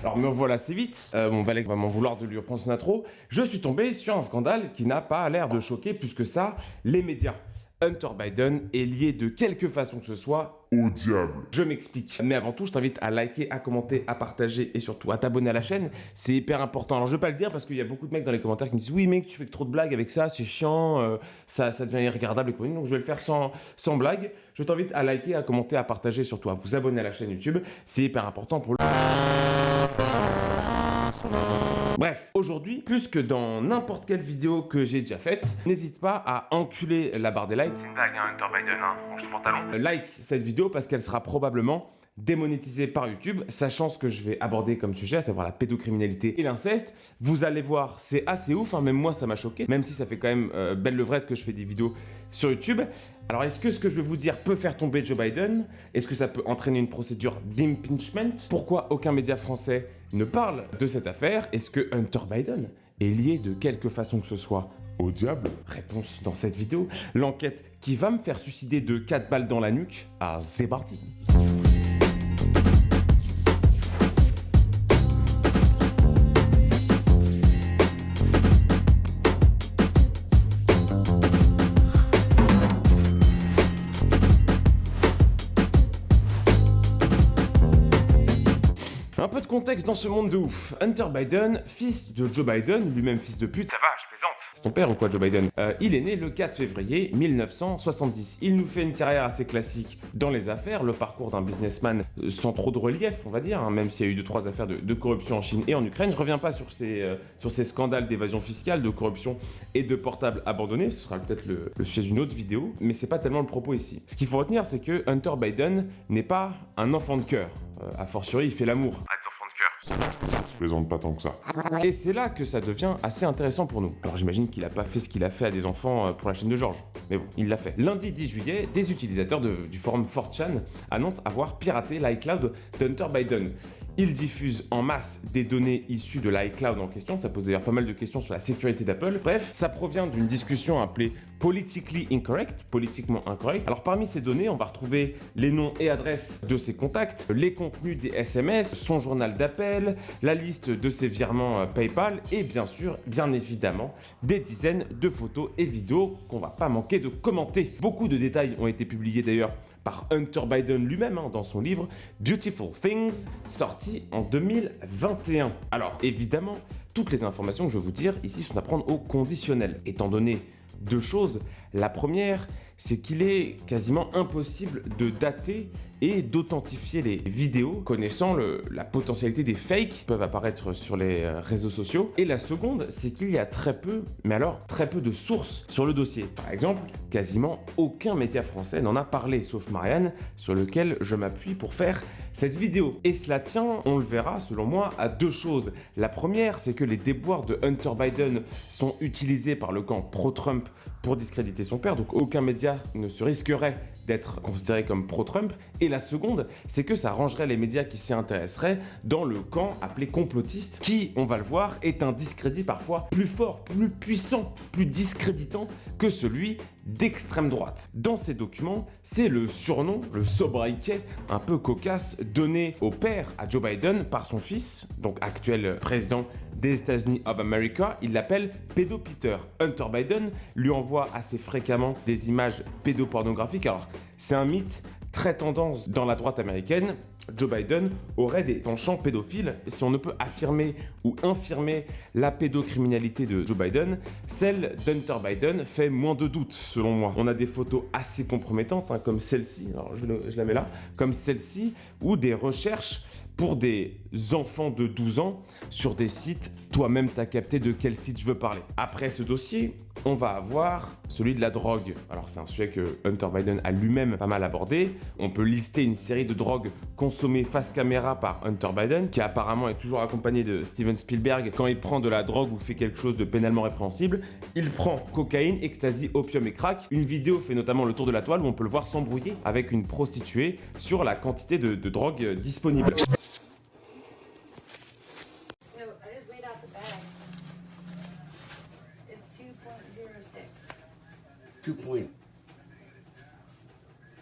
Alors me voilà assez vite, mon valet va m'en vouloir de lui reprendre son intro. Je suis tombé sur un scandale qui n'a pas l'air de choquer plus que ça les médias. Hunter Biden est lié de quelque façon que ce soit au diable. Je m'explique. Mais avant tout, je t'invite à liker, à commenter, à partager et surtout à t'abonner à la chaîne. C'est hyper important. Alors je vais pas le dire parce qu'il y a beaucoup de mecs dans les commentaires qui me disent oui mec, tu fais que trop de blagues avec ça, c'est chiant, ça devient irregardable et compagnie. Donc je vais le faire sans blague. Je t'invite à liker, à commenter, à partager, surtout à vous abonner à la chaîne YouTube. C'est hyper important pour le... Bref, aujourd'hui, plus que dans n'importe quelle vidéo que j'ai déjà faite, n'hésite pas à enculer la barre des likes. C'est une blague, hein, Hunter Biden, hein, range ton pantalon. Like cette vidéo parce qu'elle sera probablement démonétisée par YouTube, sachant ce que je vais aborder comme sujet, à savoir la pédocriminalité et l'inceste. Vous allez voir, c'est assez ouf, hein, même moi ça m'a choqué, même si ça fait quand même belle levrette que je fais des vidéos sur YouTube. Alors est-ce que ce que je vais vous dire peut faire tomber Joe Biden? Est-ce que ça peut entraîner une procédure d'impeachment? Pourquoi aucun média français ne parle de cette affaire? Est-ce que Hunter Biden est lié de quelque façon que ce soit Au diable? Réponse dans cette vidéo. L'enquête qui va me faire suicider de 4 balles dans la nuque. Ah, c'est parti. Un peu de contexte dans ce monde de ouf. Hunter Biden, fils de Joe Biden, lui-même fils de pute. Ça va, je plaisante. C'est ton père ou quoi, Joe Biden? Il est né le 4 février 1970. Il nous fait une carrière assez classique dans les affaires, le parcours d'un businessman sans trop de relief, on va dire, hein, même s'il y a eu 2-3 affaires de corruption en Chine et en Ukraine. Je reviens pas sur ces scandales d'évasion fiscale, de corruption et de portables abandonnés. Ce sera peut-être le sujet d'une autre vidéo, mais c'est pas tellement le propos ici. Ce qu'il faut retenir, c'est que Hunter Biden n'est pas un enfant de cœur. A fortiori, il fait l'amour. Ah, des enfants de cœur. Je plaisante pas tant que ça. Et c'est là que ça devient assez intéressant pour nous. Alors j'imagine qu'il a pas fait ce qu'il a fait à des enfants pour la chaîne de Georges. Mais bon, il l'a fait. Lundi 10 juillet, des utilisateurs du forum 4chan annoncent avoir piraté l'iCloud d'Hunter Biden. Ils diffusent en masse des données issues de l'iCloud en question. Ça pose d'ailleurs pas mal de questions sur la sécurité d'Apple. Bref, ça provient d'une discussion appelée Politically Incorrect, politiquement incorrect. Alors parmi ces données, on va retrouver les noms et adresses de ses contacts, les contenus des SMS, son journal d'appel, la liste de ses virements PayPal et bien sûr, bien évidemment, des dizaines de photos et vidéos qu'on va pas manquer de commenter. Beaucoup de détails ont été publiés d'ailleurs par Hunter Biden lui-même dans son livre Beautiful Things, sorti en 2021. Alors évidemment, toutes les informations que je vais vous dire ici sont à prendre au conditionnel, étant donné deux choses. La première, c'est qu'il est quasiment impossible de dater et d'authentifier les vidéos, connaissant la potentialité des fakes qui peuvent apparaître sur les réseaux sociaux. Et la seconde, c'est qu'il y a très peu, mais alors très peu de sources sur le dossier. Par exemple, quasiment aucun média français n'en a parlé, sauf Marianne, sur lequel je m'appuie pour faire cette vidéo. Et cela tient, on le verra selon moi, à deux choses. La première, c'est que les déboires de Hunter Biden sont utilisés par le camp pro-Trump pour discréditer son père, donc aucun média ne se risquerait d'être considéré comme pro-Trump. Et la seconde, c'est que ça rangerait les médias qui s'y intéresseraient dans le camp appelé complotiste, qui, on va le voir, est un discrédit parfois plus fort, plus puissant, plus discréditant que celui d'extrême droite. Dans ces documents, c'est le surnom, le sobriquet un peu cocasse donné au père, à Joe Biden, par son fils, donc actuel président des États-Unis of America. Il l'appelle Pédo Peter. Hunter Biden lui envoie assez fréquemment des images pédopornographiques. Alors, c'est un mythe très tendance dans la droite américaine. Joe Biden aurait des penchants pédophiles. Si on ne peut affirmer ou infirmer la pédocriminalité de Joe Biden, celle d'Hunter Biden fait moins de doute, selon moi. On a des photos assez compromettantes, comme celle-ci, alors je la mets là, comme celle-ci, ou des recherches pour des enfants de 12 ans sur des sites. Toi-même, t'as capté de quel site je veux parler. Après ce dossier, on va avoir celui de la drogue. Alors c'est un sujet que Hunter Biden a lui-même pas mal abordé. On peut lister une série de drogues consommées face caméra par Hunter Biden, qui apparemment est toujours accompagné de Steven Spielberg quand il prend de la drogue ou fait quelque chose de pénalement répréhensible. Il prend cocaïne, ecstasy, opium et crack. Une vidéo fait notamment le tour de la toile où on peut le voir s'embrouiller avec une prostituée sur la quantité de drogue disponible.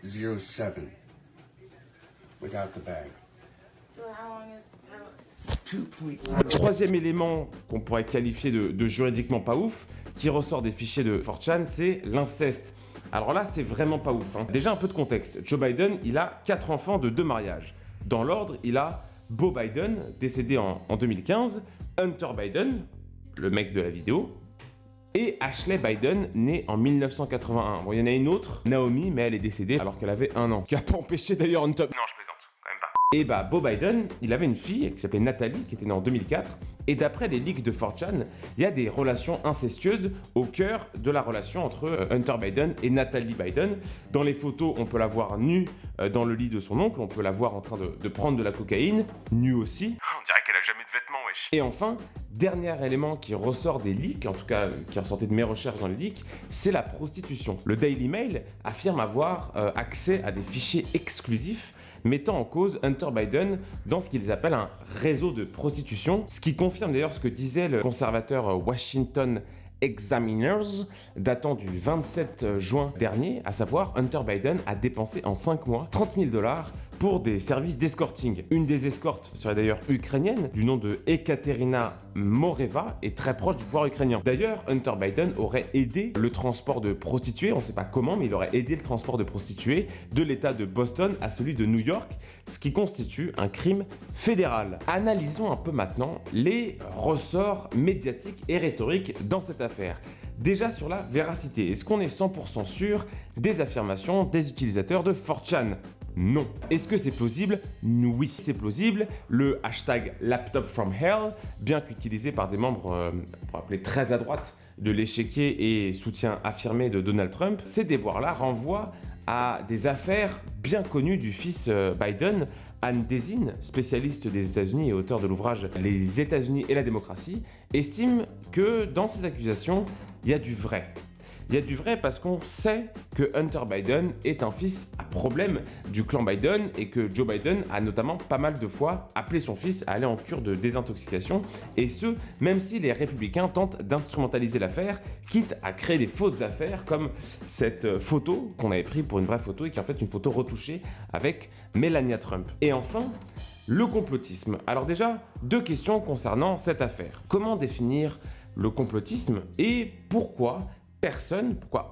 .07 without the bag. So how long is Troisième élément qu'on pourrait qualifier de juridiquement pas ouf, qui ressort des fichiers de 4chan, c'est l'inceste. Alors là, c'est vraiment pas ouf. Déjà un peu de contexte. Joe Biden, il a 4 enfants de 2 mariages. Dans l'ordre, il a Beau Biden, décédé en 2015, Hunter Biden, le mec de la vidéo, et Ashley Biden, née en 1981. Bon, il y en a une autre, Naomi, mais elle est décédée alors qu'elle avait 1 an. Qui a pas empêché d'ailleurs Hunter. Non, je plaisante, quand même pas. Et bah, Beau Biden, il avait une fille qui s'appelait Natalie, qui était née en 2004. Et d'après les leaks de 4chan, il y a des relations incestueuses au cœur de la relation entre Hunter Biden et Natalie Biden. Dans les photos, on peut la voir nue dans le lit de son oncle, on peut la voir en train de prendre de la cocaïne, nue aussi. On dirait qu'elle a jamais de vêtements, wesh. Et enfin, dernier élément qui ressort des leaks, en tout cas qui ressortait de mes recherches dans les leaks, c'est la prostitution. Le Daily Mail affirme avoir accès à des fichiers exclusifs mettant en cause Hunter Biden dans ce qu'ils appellent un réseau de prostitution, ce qui confirme d'ailleurs ce que disait le conservateur Washington Examiners datant du 27 juin dernier, à savoir Hunter Biden a dépensé en 5 mois 30 000 $ pour des services d'escorting. Une des escortes serait d'ailleurs ukrainienne, du nom de Ekaterina Moreva, et très proche du pouvoir ukrainien. D'ailleurs, Hunter Biden aurait aidé le transport de prostituées, on ne sait pas comment, mais il aurait aidé le transport de prostituées de l'état de Boston à celui de New York, ce qui constitue un crime fédéral. Analysons un peu maintenant les ressorts médiatiques et rhétoriques dans cette affaire. Déjà sur la véracité, est-ce qu'on est 100% sûr des affirmations des utilisateurs de 4chan ? Non. Est-ce que c'est plausible ? Oui, c'est plausible. Le hashtag #LaptopFromHell, bien qu'utilisé par des membres, pour appeler très à droite, de l'échiquier et soutien affirmé de Donald Trump, ces déboires-là renvoient à des affaires bien connues du fils Biden. Anne Desin, spécialiste des États-Unis et auteur de l'ouvrage Les États-Unis et la démocratie, estime que dans ces accusations, il y a du vrai. Il y a du vrai parce qu'on sait que Hunter Biden est un fils à problème du clan Biden et que Joe Biden a notamment pas mal de fois appelé son fils à aller en cure de désintoxication, et ce, même si les républicains tentent d'instrumentaliser l'affaire, quitte à créer des fausses affaires comme cette photo qu'on avait prise pour une vraie photo et qui est en fait une photo retouchée avec Melania Trump. Et enfin, le complotisme. Alors déjà, 2 questions concernant cette affaire. Comment définir le complotisme et pourquoi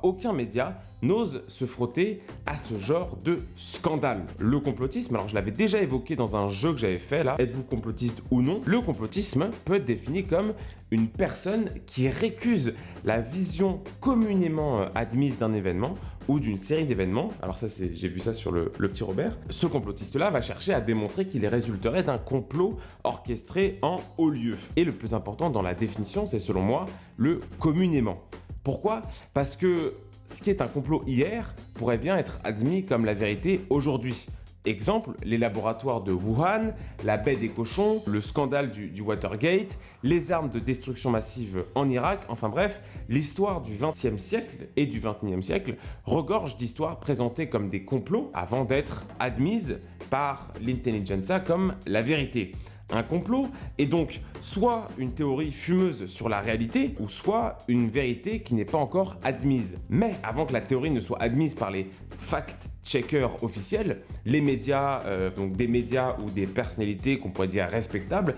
aucun média n'ose se frotter à ce genre de scandale? Le complotisme, alors je l'avais déjà évoqué dans un jeu que j'avais fait là, êtes-vous complotiste ou non? Le complotisme peut être défini comme une personne qui récuse la vision communément admise d'un événement ou d'une série d'événements. Alors ça, j'ai vu ça sur le petit Robert. Ce complotiste-là va chercher à démontrer qu'il résulterait d'un complot orchestré en haut lieu. Et le plus important dans la définition, c'est selon moi le communément. Pourquoi ? Parce que ce qui est un complot hier pourrait bien être admis comme la vérité aujourd'hui. Exemple, les laboratoires de Wuhan, la baie des cochons, le scandale du Watergate, les armes de destruction massive en Irak, enfin bref, l'histoire du XXe siècle et du XXIe siècle regorge d'histoires présentées comme des complots avant d'être admises par l'intelligentsia comme la vérité. Un complot est donc soit une théorie fumeuse sur la réalité, ou soit une vérité qui n'est pas encore admise. Mais avant que la théorie ne soit admise par les fact-checkers officiels, les médias, donc des médias ou des personnalités qu'on pourrait dire respectables,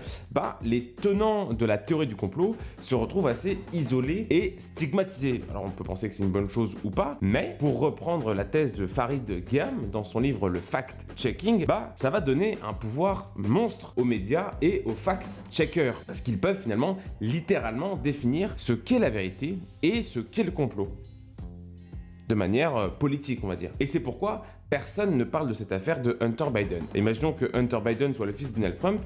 les tenants de la théorie du complot se retrouvent assez isolés et stigmatisés. Alors on peut penser que c'est une bonne chose ou pas, mais pour reprendre la thèse de Farid Gham dans son livre Le Fact-Checking, ça va donner un pouvoir monstre aux médias et aux fact-checkers, parce qu'ils peuvent finalement littéralement définir ce qu'est la vérité et ce qu'est le complot, de manière politique on va dire. Et c'est pourquoi personne ne parle de cette affaire de Hunter Biden. Imaginons que Hunter Biden soit le fils de Donald Trump,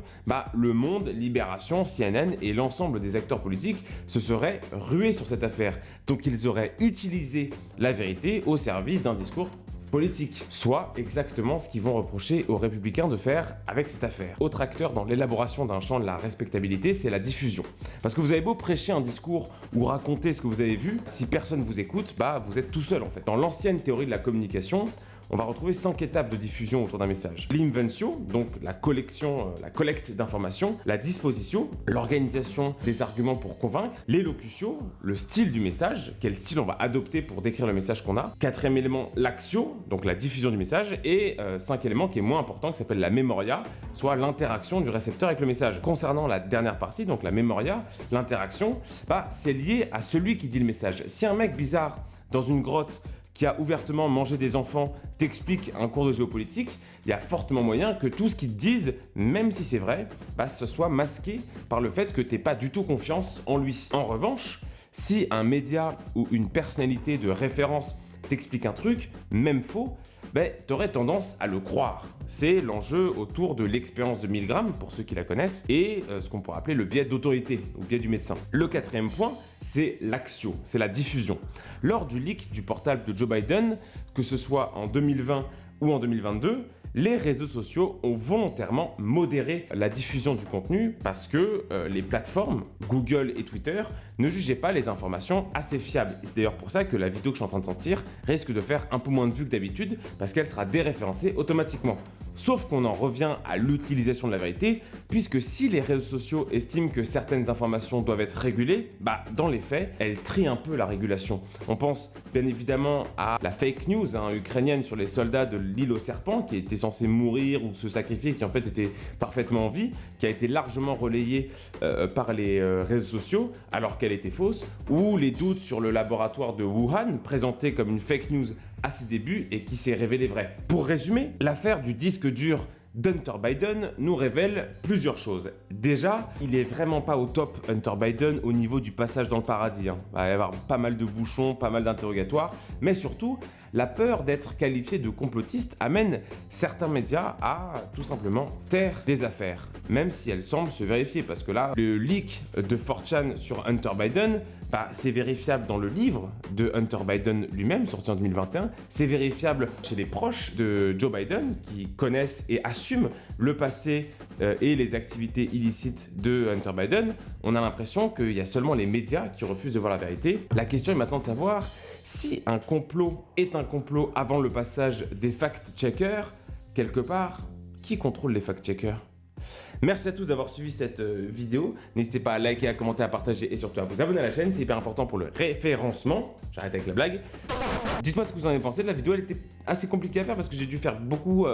Le Monde, Libération, CNN et l'ensemble des acteurs politiques se seraient rués sur cette affaire. Donc ils auraient utilisé la vérité au service d'un discours politique, soit exactement ce qu'ils vont reprocher aux républicains de faire avec cette affaire. Autre acteur dans l'élaboration d'un champ de la respectabilité, c'est la diffusion. Parce que vous avez beau prêcher un discours ou raconter ce que vous avez vu, si personne vous écoute, vous êtes tout seul en fait. Dans l'ancienne théorie de la communication, on va retrouver 5 étapes de diffusion autour d'un message. L'inventio, donc la collecte d'informations, la disposition, l'organisation des arguments pour convaincre, l'élocution, le style du message, quel style on va adopter pour décrire le message qu'on a. 4e élément, l'actio, donc la diffusion du message, et 5 élément qui est moins important, qui s'appelle la memoria, soit l'interaction du récepteur avec le message. Concernant la dernière partie, donc la memoria, l'interaction, c'est lié à celui qui dit le message. Si un mec bizarre dans une grotte qui a ouvertement mangé des enfants t'explique un cours de géopolitique, il y a fortement moyen que tout ce qu'ils te disent, même si c'est vrai, ce soit masqué par le fait que tu n'aies pas du tout confiance en lui. En revanche, si un média ou une personnalité de référence t'explique un truc, même faux, tu aurais tendance à le croire. C'est l'enjeu autour de l'expérience de Milgram, pour ceux qui la connaissent, et ce qu'on pourrait appeler le biais d'autorité, ou biais du médecin. Le 4e point, c'est l'actio, c'est la diffusion. Lors du leak du portable de Joe Biden, que ce soit en 2020 ou en 2022, les réseaux sociaux ont volontairement modéré la diffusion du contenu parce que les plateformes, Google et Twitter, ne jugeaient pas les informations assez fiables. C'est d'ailleurs pour ça que la vidéo que je suis en train de sortir risque de faire un peu moins de vues que d'habitude parce qu'elle sera déréférencée automatiquement. Sauf qu'on en revient à l'utilisation de la vérité, puisque si les réseaux sociaux estiment que certaines informations doivent être régulées, dans les faits, elles trient un peu la régulation. On pense bien évidemment à la fake news ukrainienne sur les soldats de l'île aux serpents qui étaient censés mourir ou se sacrifier, qui en fait étaient parfaitement en vie, qui a été largement relayée par les réseaux sociaux alors qu'elle était fausse, ou les doutes sur le laboratoire de Wuhan présenté comme une fake news à ses débuts et qui s'est révélé vrai. Pour résumer, l'affaire du disque dur d'Hunter Biden nous révèle plusieurs choses. Déjà, il est vraiment pas au top Hunter Biden au niveau du passage dans le paradis. Il va y avoir pas mal de bouchons, pas mal d'interrogatoires, mais surtout, la peur d'être qualifié de complotiste amène certains médias à tout simplement taire des affaires, même si elles semblent se vérifier, parce que là, le leak de 4chan sur Hunter Biden, c'est vérifiable dans le livre de Hunter Biden lui-même, sorti en 2021, c'est vérifiable chez les proches de Joe Biden, qui connaissent et assument le passé et les activités illicites de Hunter Biden. On a l'impression qu'il y a seulement les médias qui refusent de voir la vérité. La question est maintenant de savoir si un complot est un complot avant le passage des fact-checkers, quelque part, qui contrôle les fact-checkers ? Merci à tous d'avoir suivi cette vidéo. N'hésitez pas à liker, à commenter, à partager et surtout à vous abonner à la chaîne. C'est hyper important pour le référencement. J'arrête avec la blague. Dites-moi ce que vous en avez pensé. La vidéo, elle était assez compliquée à faire parce que j'ai dû faire beaucoup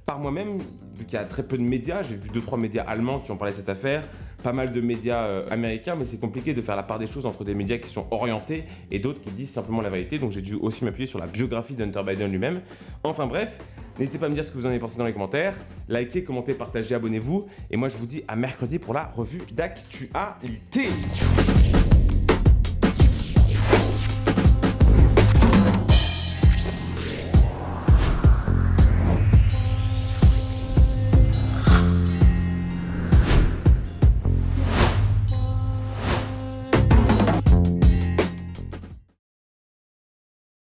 par moi-même, vu qu'il y a très peu de médias. J'ai vu 2-3 médias allemands qui ont parlé de cette affaire, pas mal de médias américains, mais c'est compliqué de faire la part des choses entre des médias qui sont orientés et d'autres qui disent simplement la vérité. Donc j'ai dû aussi m'appuyer sur la biographie d'Hunter Biden lui-même. Enfin bref, n'hésitez pas à me dire ce que vous en avez pensé dans les commentaires. Likez, commentez, partagez, abonnez-vous. Et moi je vous dis à mercredi pour la revue d'actualité.